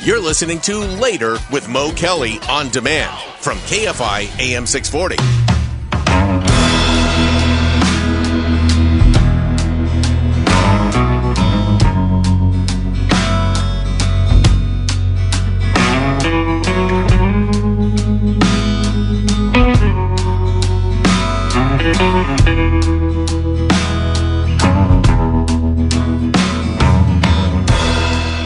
You're listening to Later with Mo Kelly on demand from KFI AM 640.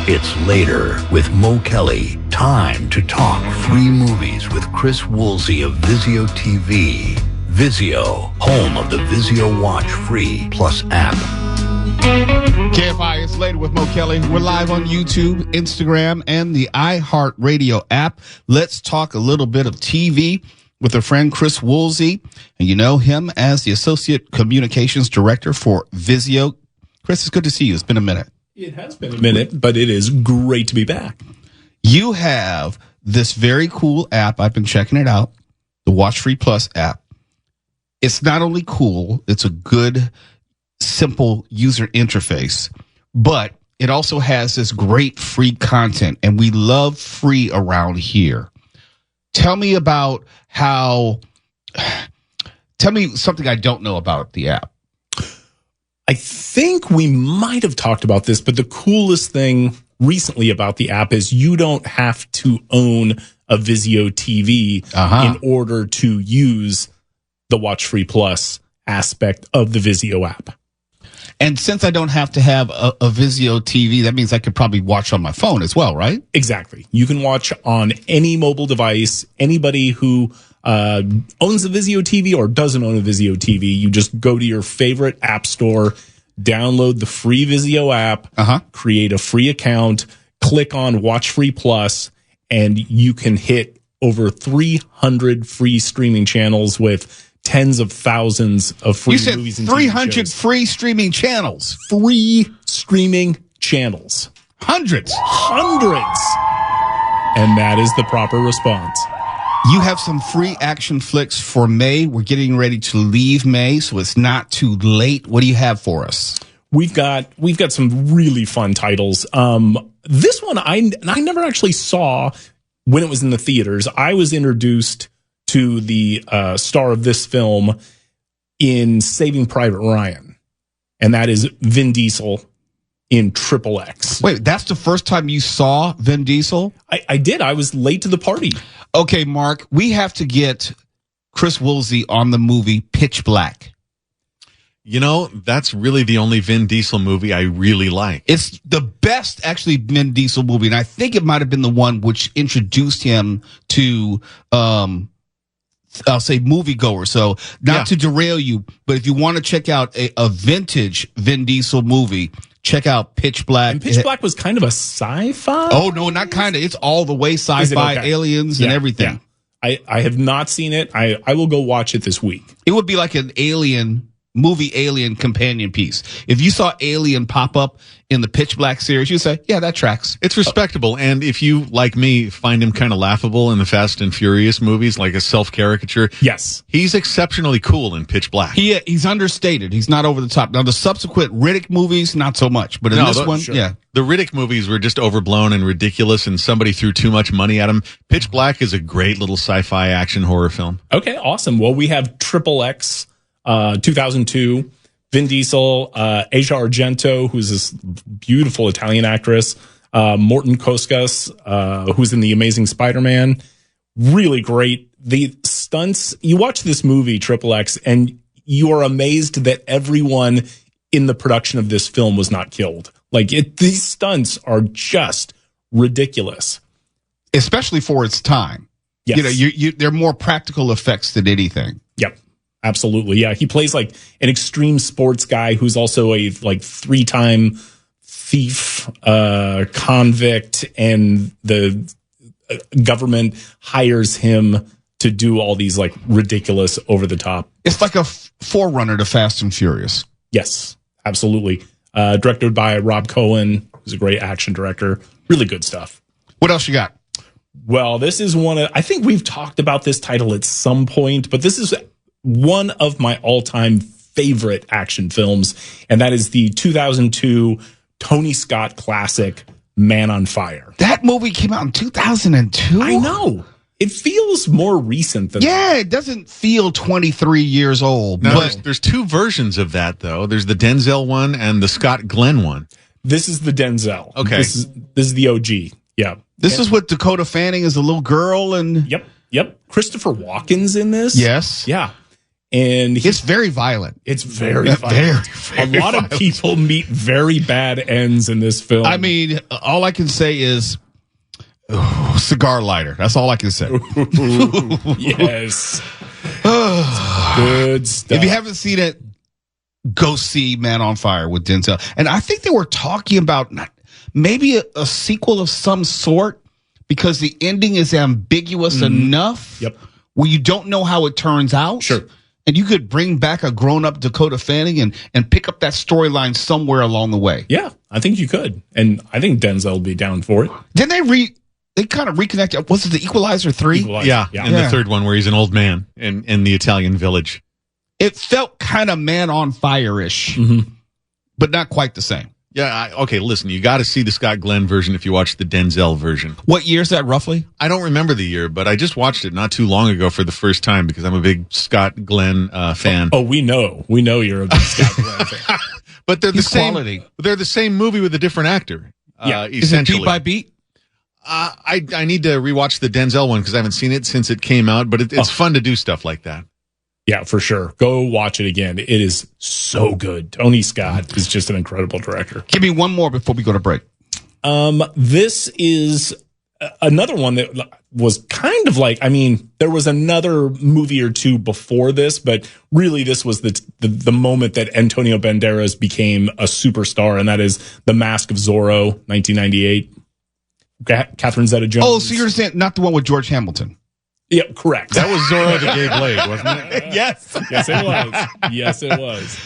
It's Later with Mo Kelly. Time to talk free movies with Chris Woolsey of Vizio TV. Vizio, home of the Vizio Watch Free Plus app. KFI, it's Later with Mo Kelly. We're live on YouTube, Instagram, and the iHeartRadio app. Let's talk a little bit of TV with our friend Chris Woolsey. And you know him as the Associate Communications Director for Vizio. Chris, it's good to see you. It's been a minute. It has been a minute, but it is great to be back. You have this very cool app. I've been checking it out, the Watch Free Plus app. It's not only cool, it's a good, simple user interface, but it also has this great free content, and we love free around here. Tell me something I don't know about the app. I think we might have talked about this, but the coolest thing recently about the app is you don't have to own a Vizio TV in order to use the Watch Free Plus aspect of the Vizio app. And since I don't have to have a Vizio TV, that means I could probably watch on my phone as well, right? Exactly. You can watch on any mobile device. Anybody who owns a Vizio TV or doesn't own a Vizio TV, you just go to your favorite app store, download the free Vizio app, create a free account, click on Watch Free Plus, and you can hit over 300 free streaming channels with tens of thousands of free movies and 300 free streaming channels. Free streaming channels. Hundreds. And that is the proper response. You have some free action flicks for May. We're getting ready to leave May, so it's not too late. What do you have for us? We've got some really fun titles. This one I never actually saw when it was in the theaters. I was introduced to the star of this film in Saving Private Ryan, and that is Vin Diesel in XXX. Wait, that's the first time you saw Vin Diesel? I did. I was late to the party. Okay, Mark, we have to get Chris Woolsey on the movie Pitch Black. You know, that's really the only Vin Diesel movie I really like. It's the best, actually, Vin Diesel movie, and I think it might have been the one which introduced him to, I'll say, moviegoers. So, not to derail you, but if you want to check out a vintage Vin Diesel movie, check out Pitch Black. And Pitch Black was kind of a sci-fi? Oh, no, not kind of. It's all the way sci-fi, aliens and everything. Yeah. I have not seen it. I will go watch it this week. It would be like an alien companion piece. If you saw Alien pop up in the Pitch Black series, you'd say, yeah, that tracks. It's respectable. And if you, like me, find him kind of laughable in the Fast and Furious movies, like a self-caricature, yes, he's exceptionally cool in Pitch Black. He's understated. He's not over the top. Now, the subsequent Riddick movies, not so much. But in this one, yeah. The Riddick movies were just overblown and ridiculous, and somebody threw too much money at him. Pitch Black is a great little sci-fi action horror film. Okay, awesome. Well, we have XXX, 2002, Vin Diesel, Asia Argento, who's this beautiful Italian actress, Morton Koskas, who's in The Amazing Spider-Man. Really great. The stunts, you watch this movie, XXX, and you are amazed that everyone in the production of this film was not killed. These stunts are just ridiculous. Especially for its time. Yes. You know, they're more practical effects than anything. Yep. Absolutely. Yeah. He plays like an extreme sports guy who's also a three-time thief, convict, and the government hires him to do all these ridiculous over the top. It's like a forerunner to Fast and Furious. Yes, absolutely. Directed by Rob Cohen, who's a great action director. Really good stuff. What else you got? Well, this is I think we've talked about this title at some point, but this is one of my all-time favorite action films, and that is the 2002 Tony Scott classic, Man on Fire. That movie came out in 2002. I know. It feels more recent than that. It doesn't feel 23 years old. Now, But there's two versions of that, though. There's the Denzel one and the Scott Glenn one. This is the Denzel. Okay. This is the OG. Yeah. this is what Dakota Fanning is a little girl, and Yep. Christopher Walken's in this. yes, Yeah. And it's very violent. it's very violent. Very A lot of people meet very bad ends in this film. I mean, all I can say is cigar lighter. That's all I can say. yes. Good stuff. If you haven't seen it, go see Man on Fire with Denzel. And I think they were talking about maybe a sequel of some sort, because the ending is ambiguous enough where you don't know how it turns out. Sure. And you could bring back a grown-up Dakota Fanning and pick up that storyline somewhere along the way. Yeah, I think you could. And I think Denzel will be down for it. Didn't they kind of reconnected? Was it the Equalizer 3? Equalizer. Yeah. And the third one where he's an old man in the Italian village. It felt kind of Man on Fire-ish, but not quite the same. Yeah. Okay. Listen, you got to see the Scott Glenn version if you watch the Denzel version. What year is that roughly? I don't remember the year, but I just watched it not too long ago for the first time because I'm a big Scott Glenn fan. Oh, we know you're a big Scott Glenn fan. But they're the He's same. quality. They're the same movie with a different actor. Yeah. Is it Essentially. beat by beat? I need to rewatch the Denzel one because I haven't seen it since it came out. But it's fun to do stuff like that. Yeah, for sure. Go watch it again. It is so good. Tony Scott is just an incredible director. Give me one more before we go to break. This is another one that was kind of like, I mean, there was another movie or two before this, but really this was the moment that Antonio Banderas became a superstar, and that is The Mask of Zorro, 1998. Catherine Zeta-Jones. Oh, so you're saying not the one with George Hamilton? Yeah, correct. That was Zorro the Gay Blade, wasn't it? Yes. Yes, it was. Yes, it was.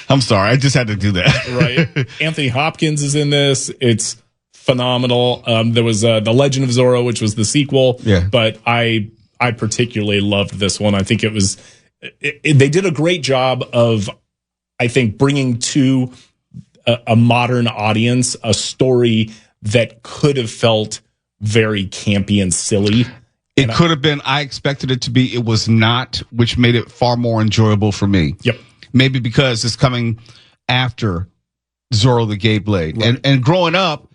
I'm sorry. I just had to do that. Right. Anthony Hopkins is in this. It's phenomenal. There was The Legend of Zorro, which was the sequel. Yeah. But I particularly loved this one. I think it was they did a great job of, I think, bringing to a modern audience a story that could have felt very campy and silly. It could have been. I expected it to be. It was not, which made it far more enjoyable for me. Yep. Maybe because it's coming after Zorro the Gay Blade. Right. And growing up,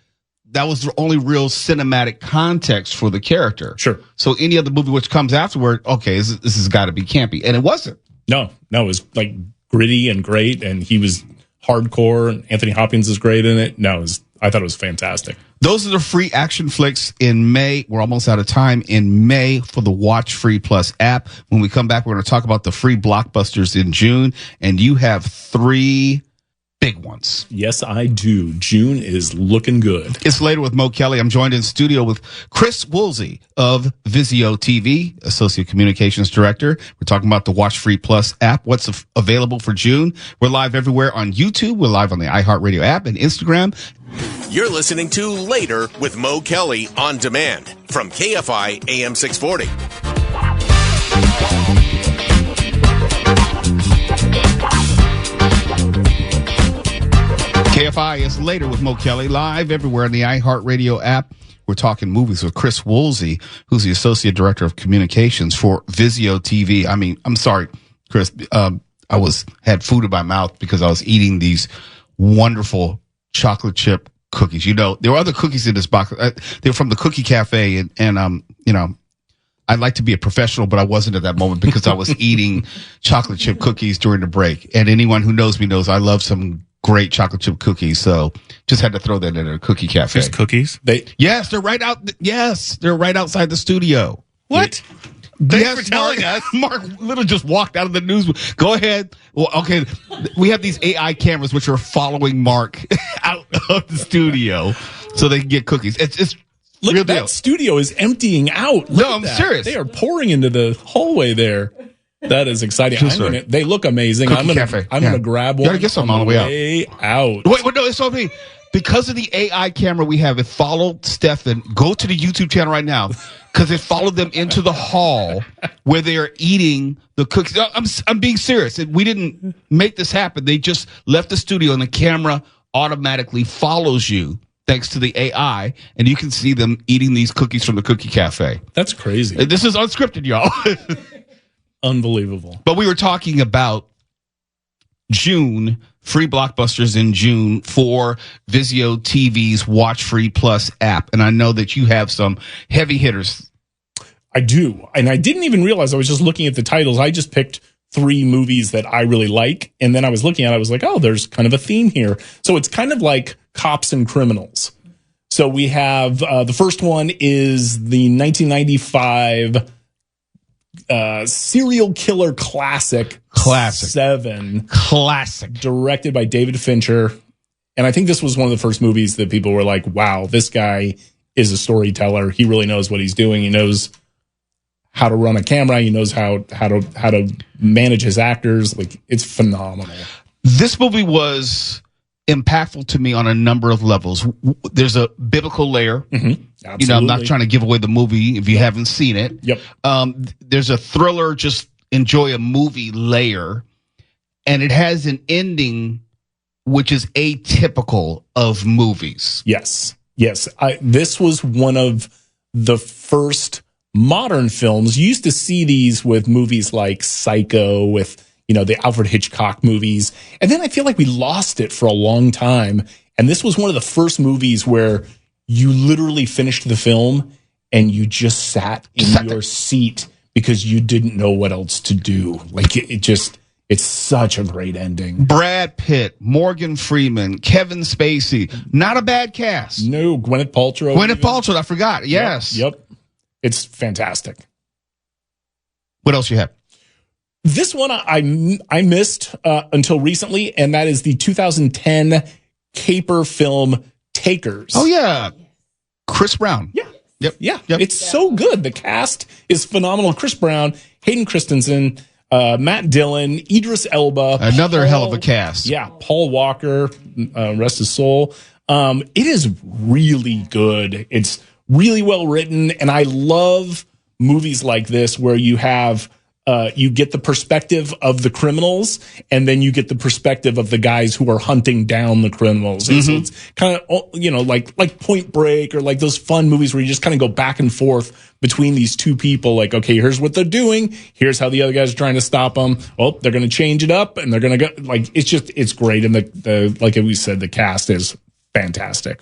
that was the only real cinematic context for the character. Sure. So any other movie which comes afterward, okay, this has got to be campy. And it wasn't. No, it was like gritty and great, and he was hardcore, and Anthony Hopkins is great in it. No, I thought it was fantastic. Those are the free action flicks in May. We're almost out of time in May for the Watch Free Plus app. When we come back, we're going to talk about the free blockbusters in June. And you have 3 big ones. Yes, I do. June is looking good. It's Later with Mo Kelly. I'm joined in studio with Chris Woolsey of Vizio TV, Associate Communications Director. We're talking about the Watch Free Plus app. What's available for June? We're live everywhere on YouTube. We're live on the iHeartRadio app and Instagram. You're listening to Later with Mo Kelly on demand from KFI AM 640. KFI is Later with Mo Kelly, live everywhere on the iHeartRadio app. We're talking movies with Chris Woolsey, who's the Associate Director of Communications for Vizio TV. I mean, I'm sorry, Chris. I had food in my mouth because I was eating these wonderful chocolate chip cookies. You know, there were other cookies in this box. They were from the Cookie Cafe, and you know, I'd like to be a professional, but I wasn't at that moment because I was eating chocolate chip cookies during the break. And anyone who knows me knows I love some great chocolate chip cookies. So just had to throw that in a Cookie Cafe. There's cookies? Yes, they're right out. Yes, they're right outside the studio. What? Thanks for telling us. Mark Little just walked out of the news. Go ahead. Well, okay. We have these AI cameras which are following Mark out of the studio so they can get cookies. It's Look, real that deal. studio is emptying out. Look No, at I'm that. serious. They are pouring into the hallway there. That is exciting. They look amazing. Cookie I'm Cafe. gonna grab one. You gotta get some on the way out. Wait, no, it's something. Because of the AI camera we have, it followed Stefan. Go to the YouTube channel right now because it followed them into the hall where they are eating the cookies. I'm being serious. We didn't make this happen. They just left the studio and the camera automatically follows you thanks to the AI, and you can see them eating these cookies from the Cookie Cafe. That's crazy. This is unscripted, y'all. Unbelievable. But we were talking about June, free blockbusters in June for Vizio TV's Watch Free Plus app. And I know that you have some heavy hitters. I do. And I didn't even realize, I was just looking at the titles. I just picked 3 movies that I really like. And then I was looking at it, I was like, oh, there's kind of a theme here. So it's kind of like Cops and Criminals. So we have the first one is the 1995 serial killer classic 7. Classic. Directed by David Fincher. And I think this was one of the first movies that people were like, wow, this guy is a storyteller. He really knows what he's doing. He knows how to run a camera. He knows how to manage his actors. Like, it's phenomenal. This movie was impactful to me on a number of levels. There's a biblical layer. Mm-hmm. You know, I'm not trying to give away the movie if you haven't seen it. Yep. There's a thriller, just enjoy a movie layer. And it has an ending which is atypical of movies. Yes. This was one of the first modern films. You used to see these with movies like Psycho, with, you know, the Alfred Hitchcock movies. And then I feel like we lost it for a long time. And this was one of the first movies where you literally finished the film and you just sat in your seat because you didn't know what else to do. Like, it's such a great ending. Brad Pitt, Morgan Freeman, Kevin Spacey. Not a bad cast. No, Gwyneth Paltrow. Gwyneth Paltrow, I forgot. Yes. Yep. It's fantastic. What else you have? This one I missed until recently, and that is the 2010 caper film Takers. Oh, yeah. Chris Brown. Yeah. Yep. It's so good. The cast is phenomenal. Chris Brown, Hayden Christensen, Matt Dillon, Idris Elba. Another hell of a cast. Yeah, Paul Walker, rest his soul. It is really good. It's really well written, and I love movies like this where you have you get the perspective of the criminals, and then you get the perspective of the guys who are hunting down the criminals. And so it's kind of, you know, like Point Break, or like those fun movies where you just kind of go back and forth between these two people. Like, okay, here's what they're doing. Here's how the other guys are trying to stop them. Oh, they're going to change it up, and they're going to go, like, it's great. And the like we said, the cast is fantastic.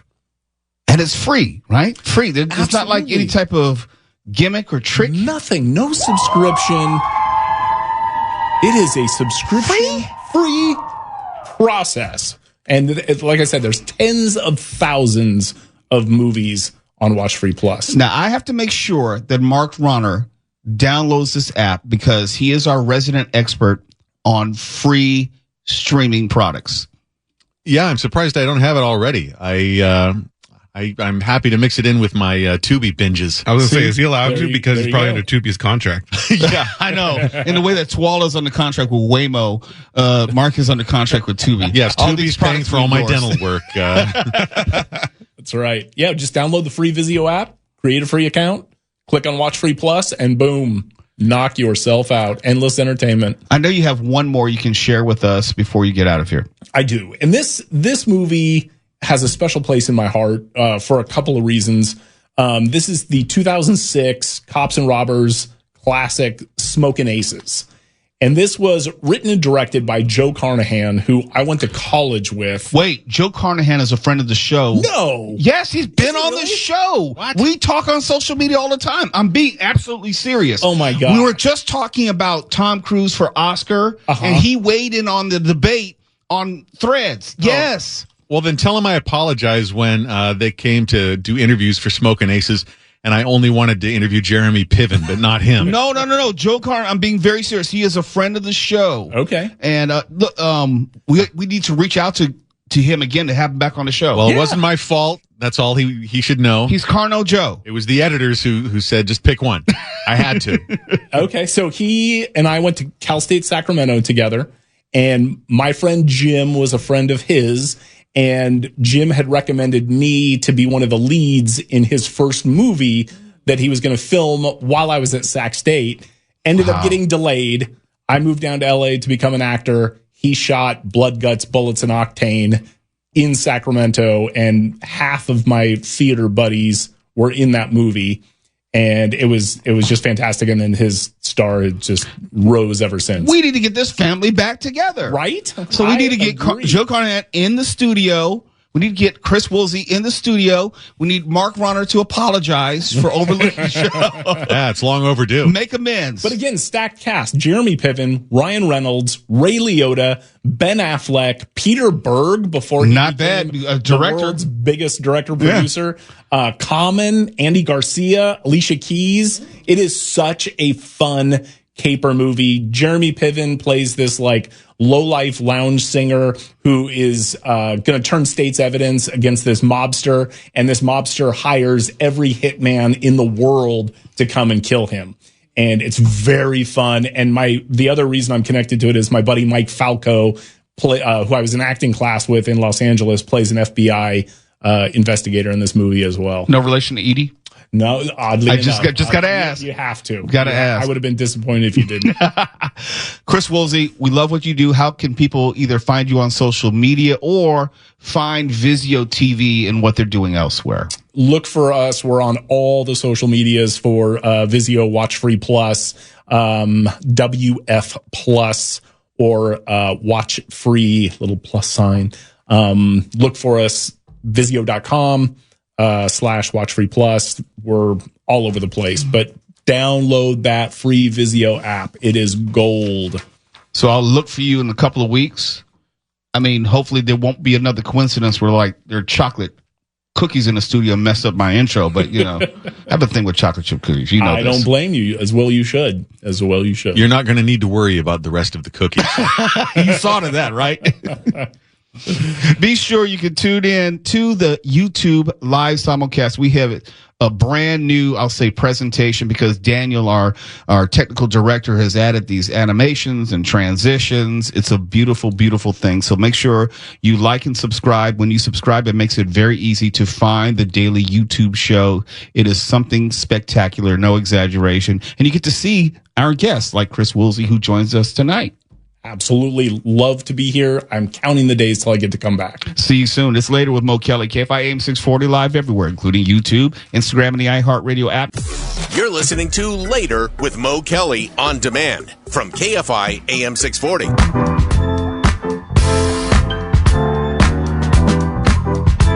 And it's free, right? Free. It's not like any type of gimmick or trick. Nothing. No subscription. It is a subscription free process. And like I said, there's tens of thousands of movies on Watch Free Plus. Now, I have to make sure that Mark Ronner downloads this app because he is our resident expert on free streaming products. Yeah, I'm surprised I don't have it already. I'm happy to mix it in with my Tubi binges. I was going to say, is he allowed to? Because he's probably under Tubi's contract. Yeah, I know. In the way that Swallow's under contract with Waymo, Mark is under contract with Tubi. Yes, Tubi's paying for all my dental work. That's right. Yeah, just download the free Vizio app, create a free account, click on Watch Free Plus, and boom, knock yourself out. Endless entertainment. I know you have one more you can share with us before you get out of here. I do. And this movie has a special place in my heart for a couple of reasons. This is the 2006 Cops and Robbers classic Smokin' Aces. And this was written and directed by Joe Carnahan, who I went to college with. Wait, Joe Carnahan is a friend of the show. No. Yes, he's been on the show. What? We talk on social media all the time. I'm being absolutely serious. Oh, my God. We were just talking about Tom Cruise for Oscar, and he weighed in on the debate on Threads. Oh. Yes. Well, then tell him I apologize when they came to do interviews for Smokin' Aces, and I only wanted to interview Jeremy Piven, but not him. No. Joe Carnahan, I'm being very serious. He is a friend of the show. Okay. And look, we need to reach out to him again to have him back on the show. Well, It wasn't my fault. That's all he should know. He's Carno Joe. It was the editors who said just pick one. I had to. Okay, so he and I went to Cal State Sacramento together, and my friend Jim was a friend of his. And Jim had recommended me to be one of the leads in his first movie that he was going to film while I was at Sac State. Ended up getting delayed. I moved down to LA to become an actor. He shot Blood, Guts, Bullets, and Octane. in Sacramento, and half of my theater buddies were in that movie. And it was just fantastic. And then his star had just rose ever since. We need to get this family back together. Right? So we need to get Joe Carnahan in the studio. We need to get Chris Woolsey in the studio. We need Mark Ronner to apologize for overlooking the show. Yeah, it's long overdue. Make amends. But again, stacked cast. Jeremy Piven, Ryan Reynolds, Ray Liotta, Ben Affleck, Peter Berg, before he Not bad. became Director. the world's biggest director-producer. Common, Andy Garcia, Alicia Keys. It is such a fun caper movie. Jeremy Piven plays this like low-life lounge singer who is going to turn state's evidence against this mobster, and this mobster hires every hitman in the world to come and kill him. And it's very fun. And the other reason I'm connected to it is my buddy Mike Falco, who I was in acting class with in Los Angeles, plays an FBI investigator in this movie as well. No relation to Edie? No, oddly I enough. just got to ask. You have to. Got to ask. I would have been disappointed if you didn't. Chris Woolsey, we love what you do. How can people either find you on social media or find Vizio TV and what they're doing elsewhere? Look for us. We're on all the social medias for Vizio Watch Free Plus, WF Plus, or Watch Free, little plus sign. Look for us, Vizio.com. /Watch Free Plus. We're all over the place, but download that free Vizio app. It is gold. So I'll look for you in a couple of weeks. I mean, hopefully there won't be another coincidence where like there are chocolate cookies in the studio and mess up my intro, but you know, I have a thing with chocolate chip cookies. You know, I don't blame you. As well you should. You're not going to need to worry about the rest of the cookies. You thought of that, right? Be sure you can tune in to the YouTube live simulcast. We have a brand new, I'll say, presentation because Daniel, our technical director, has added these animations and transitions. It's a beautiful, beautiful thing. So make sure you like and subscribe. When you subscribe, it makes it very easy to find the daily YouTube show. It is something spectacular, no exaggeration. And you get to see our guests like Chris Woolsey, who joins us tonight. Absolutely love to be here. I'm counting the days till I get to come back. See you soon. It's Later with Mo Kelly, KFI AM 640 live everywhere, including YouTube, Instagram, and the iHeartRadio app. You're listening to Later with Mo Kelly on demand from KFI AM 640.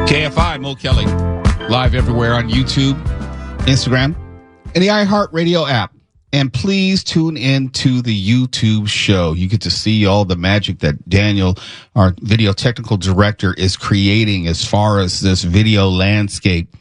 KFI, Mo Kelly, live everywhere on YouTube, Instagram, and the iHeartRadio app. And please tune in to the YouTube show. You get to see all the magic that Daniel, our video technical director, is creating as far as this video landscape.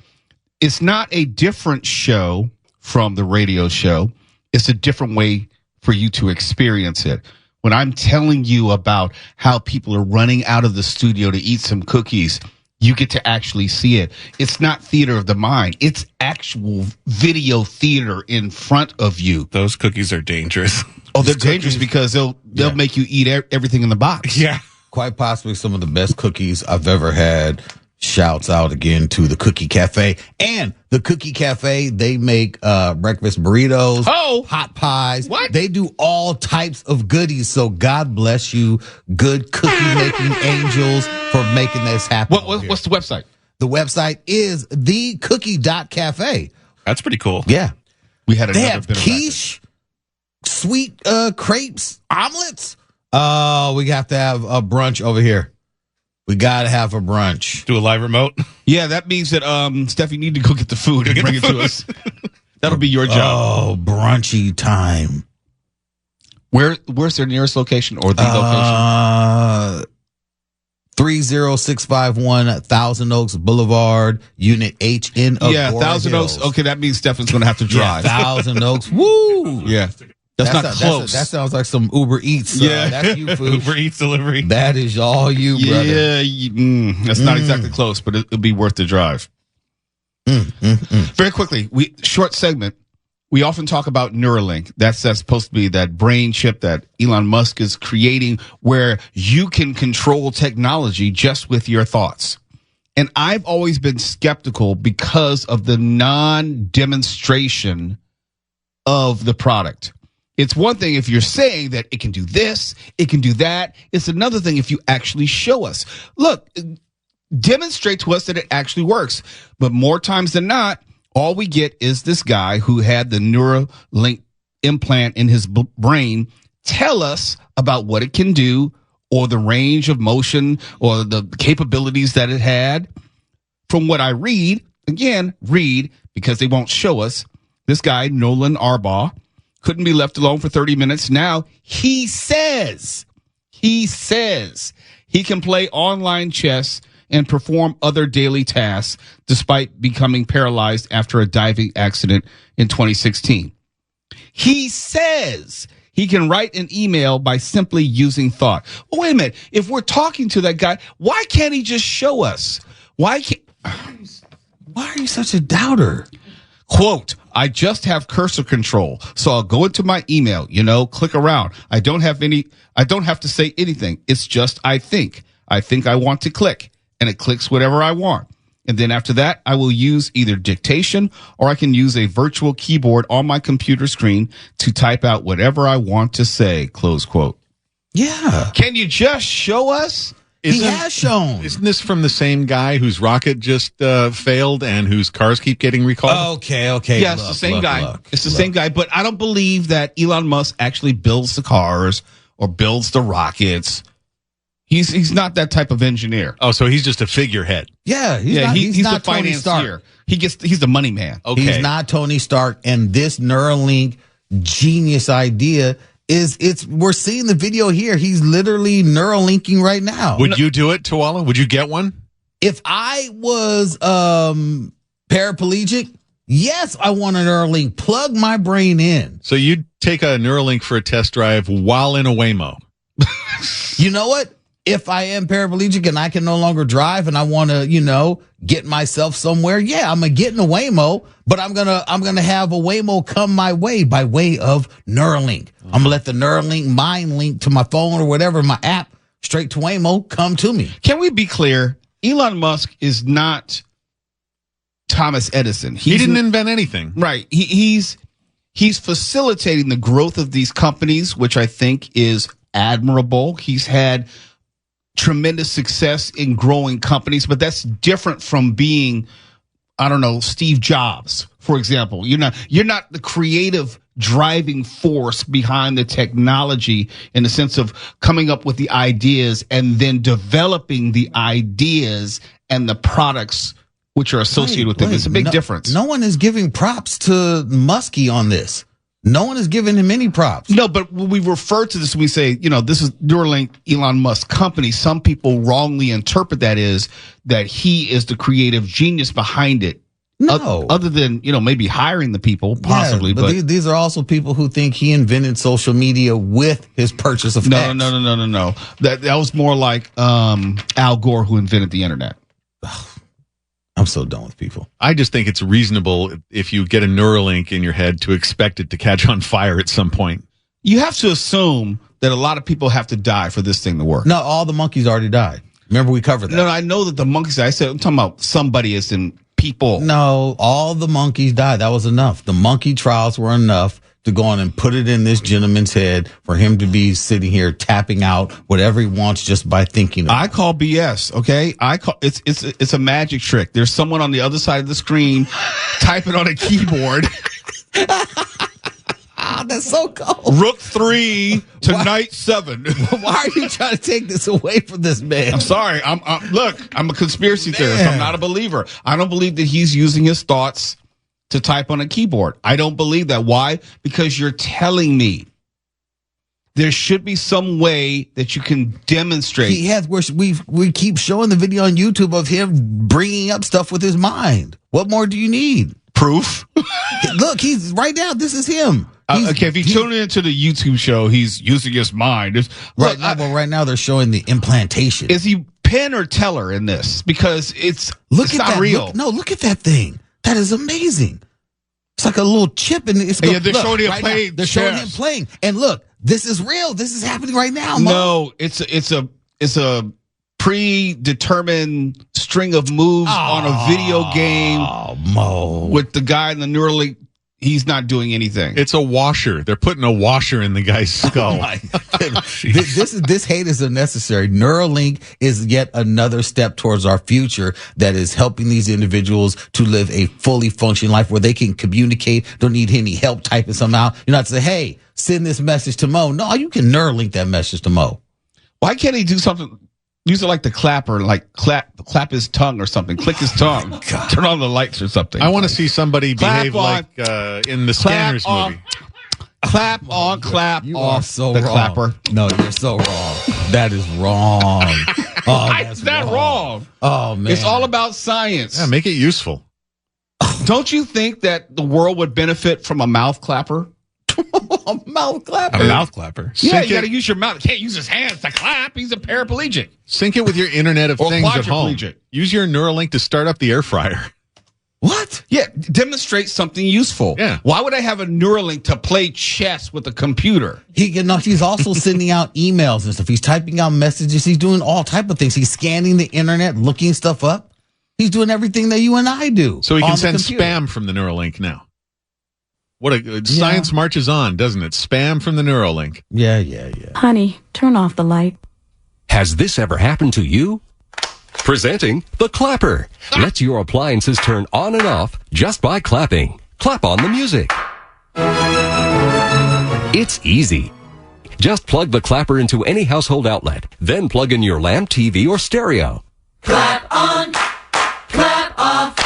It's not a different show from the radio show. It's a different way for you to experience it. When I'm telling you about how people are running out of the studio to eat some cookies, you get to actually see it. It's not theater of the mind. It's actual video theater in front of you. Those cookies are dangerous. Oh, they're dangerous because they'll make you eat everything in the box. Yeah. Quite possibly some of the best cookies I've ever had. Shouts out again to the Cookie Cafe. And the Cookie Cafe, they make breakfast burritos, hot pies. What? They do all types of goodies. So God bless you, good cookie making angels, for making this happen. What's the website? The website is thecookie.cafe. That's pretty cool. Yeah. We had They another have bit of quiche, sweet crepes, omelets. Oh, we have to have a brunch over here. We got to have a brunch. Do a live remote. Yeah, that means that Steph, you need to go get the food and bring it to us. That'll be your job. Oh, brunchy time. Where's their nearest location or the location? 30651 Thousand Oaks Boulevard, Unit H in Agoura Thousand Hills. Oaks. Okay, that means Stephen's going to have to drive. Yeah, Thousand Oaks. Woo! Yeah. That's not close. That sounds like some Uber Eats. Yeah. That's you, food. Uber Eats delivery. That is all you, brother. Yeah, that's not exactly close, but it'll be worth the drive. Very quickly, short segment. We often talk about Neuralink. That's supposed to be that brain chip that Elon Musk is creating where you can control technology just with your thoughts. And I've always been skeptical because of the non-demonstration of the product. It's one thing if you're saying that it can do this, it can do that. It's another thing if you actually show us. Look, demonstrate to us that it actually works. But more times than not, all we get is this guy who had the Neuralink implant in his brain tell us about what it can do or the range of motion or the capabilities that it had. From what I read, again, because they won't show us, this guy, Nolan Arbaugh, couldn't be left alone for 30 minutes. Now he says he can play online chess and perform other daily tasks despite becoming paralyzed after a diving accident in 2016. He says he can write an email by simply using thought. Oh, wait a minute. If we're talking to that guy, why can't he just show us? Why are you such a doubter? Quote, I just have cursor control. So I'll go into my email, click around. I don't have to say anything. It's just I think I want to click, and it clicks whatever I want. And then after that, I will use either dictation or I can use a virtual keyboard on my computer screen to type out whatever I want to say, close quote. Yeah. Can you just show us? He has shown. Isn't this from the same guy whose rocket just failed and whose cars keep getting recalled? Okay. Yeah, it's the same guy. It's the same guy, but I don't believe that Elon Musk actually builds the cars or builds the rockets. He's not that type of engineer. Oh, so he's just a figurehead. Yeah, he's not the financier. He's the money man. Okay. He's not Tony Stark, and this Neuralink genius idea we're seeing the video here. He's literally Neuralinking right now. Would you do it, Tuala? Would you get one? If I was paraplegic, yes, I want a Neuralink. Plug my brain in. So you'd take a Neuralink for a test drive while in a Waymo. You know what? If I am paraplegic and I can no longer drive and I want to, get myself somewhere, yeah, I'm going to get in a Waymo, but I'm going to have a Waymo come my way by way of Neuralink. I'm going to let the Neuralink mind link to my phone or whatever, my app, straight to Waymo, come to me. Can we be clear? Elon Musk is not Thomas Edison. He didn't invent anything. Right. He's facilitating the growth of these companies, which I think is admirable. He's had tremendous success in growing companies, but that's different from being, I don't know, Steve Jobs, for example. You're not the creative driving force behind the technology in the sense of coming up with the ideas and then developing the ideas and the products which are associated with them. It's a big difference. No one is giving props to Muskie on this. No one is giving him any props. No, but when we refer to this, we say, this is Neuralink, Elon Musk company. Some people wrongly interpret that is that he is the creative genius behind it. No. Other than, maybe hiring the people, possibly. Yeah, but these are also people who think he invented social media with his purchase of X. No. That was more like Al Gore, who invented the internet. I'm so done with people. I just think it's reasonable if you get a Neuralink in your head to expect it to catch on fire at some point. You have to assume that a lot of people have to die for this thing to work. No, all the monkeys already died. Remember, we covered that. No, I know that the monkeys, I'm talking about somebody as in people. No, all the monkeys died. That was enough. The monkey trials were enough to go on and put it in this gentleman's head for him to be sitting here tapping out whatever he wants just by thinking. I call BS. Okay, it's a magic trick. There's someone on the other side of the screen typing on a keyboard. That's so cold. Rook 3 to Knight 7. Why are you trying to take this away from this man? I'm sorry. I'm a conspiracy theorist. I'm not a believer. I don't believe that he's using his thoughts to type on a keyboard. I don't believe that. Why? Because you're telling me there should be some way that you can demonstrate. He has. We keep showing the video on YouTube of him bringing up stuff with his mind. What more do you need? Proof. Look, he's right now. This is him. Okay, if you tune into the YouTube show, he's using his mind. Right now they're showing the implantation. Is he Penn or Teller in this? Because it's not real. Look at that thing. That is amazing. It's like a little chip, and it's they're showing him playing. They're showing him playing, and look, this is real. This is happening right now. Mom. No, it's a predetermined string of moves on a video game Mo. with the guy in the Neuralink he's not doing anything. It's a washer. They're putting a washer in the guy's skull. This hate is unnecessary. Neuralink is yet another step towards our future that is helping these individuals to live a fully functioning life where they can communicate, don't need any help typing somehow. You're not to say, hey, send this message to Mo. No, you can Neuralink that message to Mo. Why can't he do something? Use it like the clapper, like clap his tongue or something. Click his tongue. Turn on the lights or something. I want to see somebody behave on, like in the Scanners movie. Clap on, clap You off are so the wrong. clapper. No, you're so wrong. That is wrong. Oh, Why that's is that wrong? Oh, man. It's all about science. Yeah, make it useful. Don't you think that the world would benefit from a mouth clapper? a mouth clapper. A mouth clapper. Yeah, Sync you got to it- use your mouth. You can't use his hands to clap. He's a paraplegic. Sync it with your Internet of Or Things at home. quadriplegic. Use your Neuralink to start up the air fryer. What? Yeah, demonstrate something useful. Yeah. Why would I have a Neuralink to play chess with a computer? He's also sending out emails and stuff. He's typing out messages. He's doing all type of things. He's scanning the internet, looking stuff up. He's doing everything that you and I do. So he on can the send computer. spam from the Neuralink now. What a science marches on, doesn't it? Spam from the Neuralink. Yeah. Honey, turn off the light. Has this ever happened to you? Presenting the Clapper. Lets your appliances turn on and off just by clapping. Clap on the music. It's easy. Just plug the Clapper into any household outlet, then plug in your lamp, TV, or stereo. Clap on, clap off.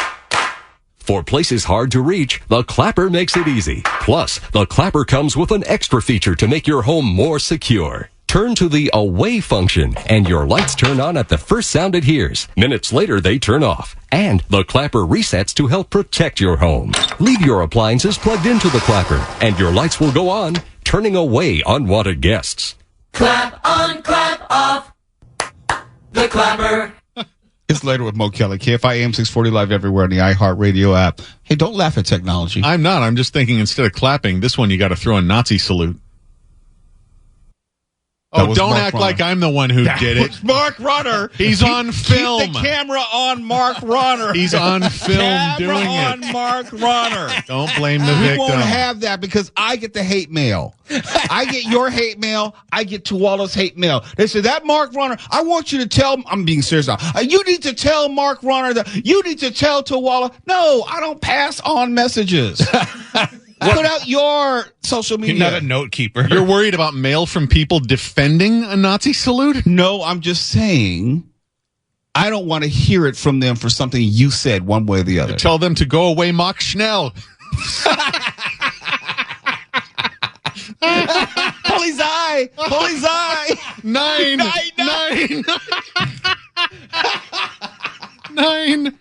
For places hard to reach, the Clapper makes it easy. Plus, the Clapper comes with an extra feature to make your home more secure. Turn to the away function, and your lights turn on at the first sound it hears. Minutes later, they turn off. And the Clapper resets to help protect your home. Leave your appliances plugged into the Clapper, and your lights will go on, turning away unwanted guests. Clap on, clap off. The Clapper. It's Later with Mo Kelly. KFI AM 640 live everywhere on the iHeartRadio app. Hey, don't laugh at technology. I'm not. I'm just thinking instead of clapping, this one you got to throw a Nazi salute. That Oh, was don't Mark act Runner. like I'm the one who did it. It's Mark Runner. He's on film. Keep the camera on Mark Runner. He's on film camera doing on it. Mark Runner. Don't blame the We victim. won't have that because I get the hate mail. I get your hate mail. I get Tuwala's hate mail. They say, that Mark Runner, I want you to tell, I'm being serious now. You need to tell Mark Runner that you need to tell Tuwala. No, I don't pass on messages. Put out your social media. You're not a note keeper. You're worried about mail from people defending a Nazi salute? No, I'm just saying I don't want to hear it from them for something you said one way or the other. Tell them to go away, Mock Schnell. Polizei! Polizei! Nine.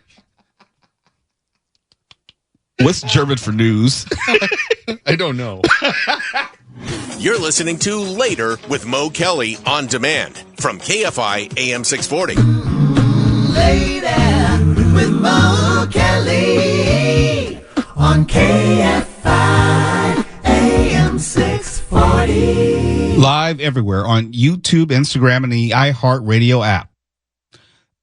What's German for news? I don't know. You're listening to Later with Mo Kelly on demand from KFI AM 640. Later with Mo Kelly on KFI AM 640. Live everywhere on YouTube, Instagram, and the iHeartRadio app.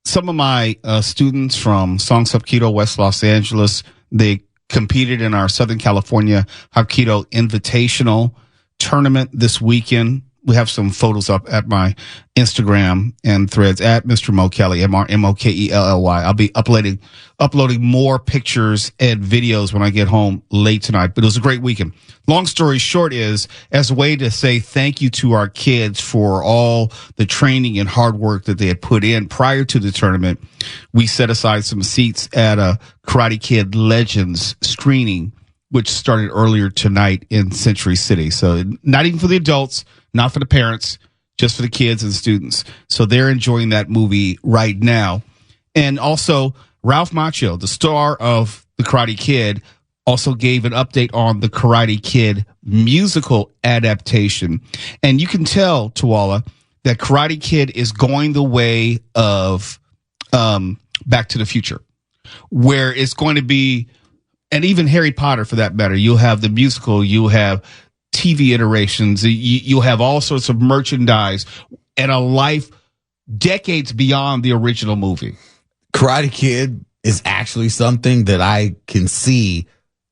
Some of my students from Songs Hapkido, West Los Angeles, they competed in our Southern California Hapkido Invitational tournament this weekend. We have some photos up at my Instagram and threads at Mr. Mo Kelly, MrMokelly. I'll be uploading more pictures and videos when I get home late tonight. But it was a great weekend. Long story short is, as a way to say thank you to our kids for all the training and hard work that they had put in prior to the tournament, we set aside some seats at a Karate Kid Legends screening, which started earlier tonight in Century City. So not even for the adults, not for the parents, just for the kids and students. So they're enjoying that movie right now. And also, Ralph Macchio, the star of The Karate Kid, also gave an update on the Karate Kid musical adaptation. And you can tell, Tuwala, that Karate Kid is going the way of Back to the Future, where it's going to be, and even Harry Potter for that matter, you'll have the musical, you'll have TV iterations, you'll have all sorts of merchandise and a life decades beyond the original movie. Karate Kid is actually something that I can see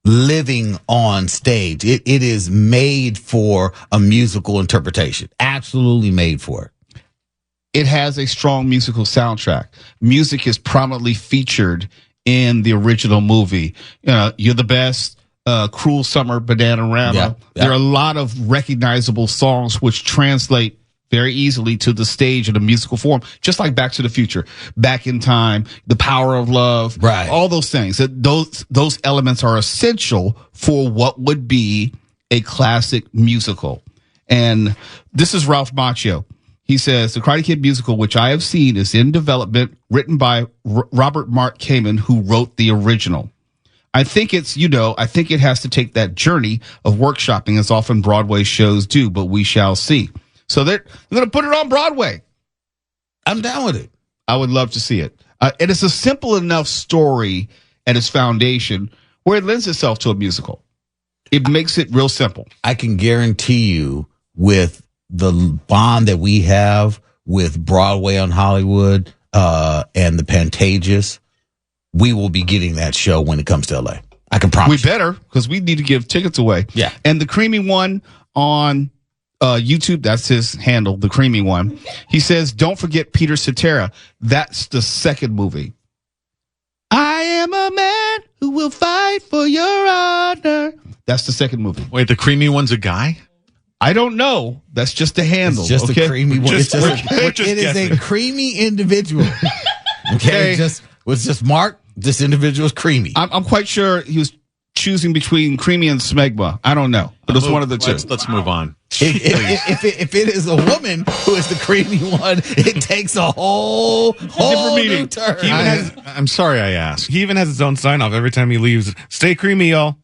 living on stage. It is made for a musical interpretation. Absolutely made for it. It has a strong musical soundtrack. Music is prominently featured in the original movie. You're the Best, Cruel Summer, Bananarama. Yeah. There are a lot of recognizable songs which translate very easily to the stage in a musical form, just like Back to the Future, Back in Time, The Power of Love, Right. all those things. Those elements are essential for what would be a classic musical. And this is Ralph Macchio. He says, the Karate Kid musical, which I have seen, is in development, written by Robert Mark Kamen, who wrote the original. I think it has to take that journey of workshopping as often Broadway shows do, but we shall see. So they're going to put it on Broadway. I'm down with it. I would love to see it. And it's a simple enough story at its foundation where it lends itself to a musical. It makes it real simple. I can guarantee you, with the bond that we have with Broadway on Hollywood and the Pantages, we will be getting that show when it comes to LA. I can promise. We better, because we need to give tickets away. Yeah. And the Creamy One on YouTube, that's his handle, the Creamy One. He says, don't forget Peter Cetera. That's the second movie. I am a man who will fight for your honor. That's the second movie. Wait, the creamy one's a guy? I don't know. That's just a handle. It's just okay? a creamy one. Just- we're just It is a guessing. creamy individual. Okay. Okay. Was just Mark. This individual is creamy. I'm quite sure he was choosing between creamy and smegma. I don't know, but it's one of the two. Let's move on. If it is a woman who is the creamy one, it takes a whole new meaning. turn. I'm sorry I asked. He even has his own sign off every time he leaves. Stay creamy, y'all.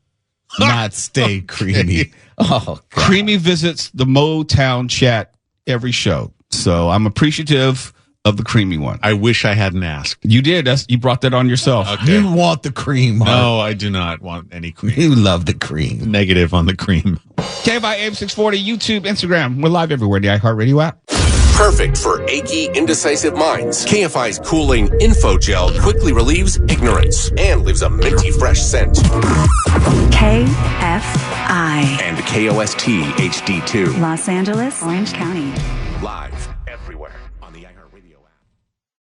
Not stay creamy. Oh, God. Creamy visits the Motown chat every show, so I'm appreciative of the Creamy One. I wish I hadn't asked. You did. You brought that on yourself. Okay. You want the cream, Mark. No, I do not want any cream. You love the cream. Negative on the cream. KFI AM640, YouTube, Instagram. We're live everywhere. The iHeartRadio app. Perfect for achy, indecisive minds. KFI's cooling Info Gel quickly relieves ignorance and leaves a minty fresh scent. KFI. And KOST HD2. Los Angeles, Orange County. Live